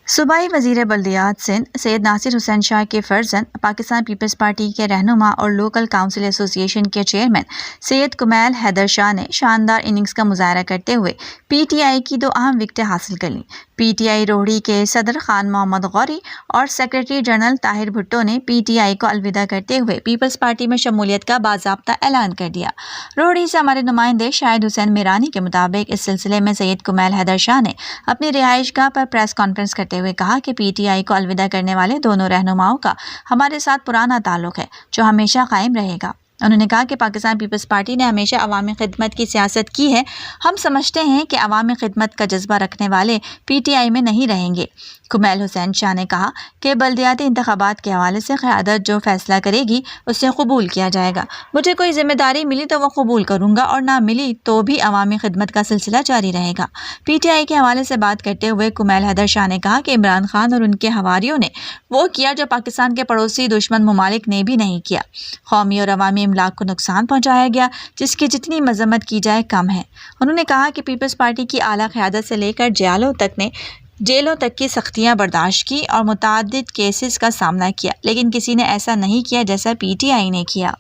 صوبائی وزیر بلدیات سندھ سید ناصر حسین شاہ کے فرزند پاکستان پیپلز پارٹی کے رہنما اور لوکل کونسل ایسوسی ایشن کے چیئرمین سید کمیل حیدر شاہ نے شاندار اننگز کا مظاہرہ کرتے ہوئے پی ٹی آئی کی 2 اہم وکٹیں حاصل کر لیں۔ پی ٹی آئی روہڑی کے صدر خان محمد غوری اور سیکرٹری جنرل طاہر بھٹو نے پی ٹی آئی کو الوداع کرتے ہوئے پیپلز پارٹی میں شمولیت کا باضابطہ اعلان کر دیا۔ روہڑی سے ہمارے نمائندے شاہد حسین میرانی کے مطابق اس سلسلے میں سید کمیل حیدر شاہ نے اپنی رہائش گاہ پر پریس کانفرنس کرتے ہوئے کہا کہ پی ٹی آئی کو الوداع کرنے والے دونوں رہنماؤں کا ہمارے ساتھ پرانا تعلق ہے جو ہمیشہ قائم رہے گا۔ انہوں نے کہا کہ پاکستان پیپلز پارٹی نے ہمیشہ عوامی خدمت کی سیاست کی ہے۔ ہم سمجھتے ہیں کہ عوامی خدمت کا جذبہ رکھنے والے پی ٹی آئی میں نہیں رہیں گے۔ کمیل حسین شاہ نے کہا کہ بلدیاتی انتخابات کے حوالے سے قیادت جو فیصلہ کرے گی اسے قبول کیا جائے گا۔ مجھے کوئی ذمہ داری ملی تو وہ قبول کروں گا اور نہ ملی تو بھی عوامی خدمت کا سلسلہ جاری رہے گا۔ پی ٹی آئی کے حوالے سے بات کرتے ہوئے کمیل حیدر شاہ نے کہا کہ عمران خان اور ان کے حواریوں نے وہ کیا جو پاکستان کے پڑوسی دشمن ممالک نے بھی نہیں کیا۔ قومی اور عوامی املاک کو نقصان پہنچایا گیا جس کی جتنی مذمت کی جائے کم ہے۔ انہوں نے کہا کہ پیپلز پارٹی کی اعلیٰ قیادت سے لے کر جیلوں تک کی سختیاں برداشت کی اور متعدد کیسز کا سامنا کیا، لیکن کسی نے ایسا نہیں کیا جیسا پی ٹی آئی نے کیا۔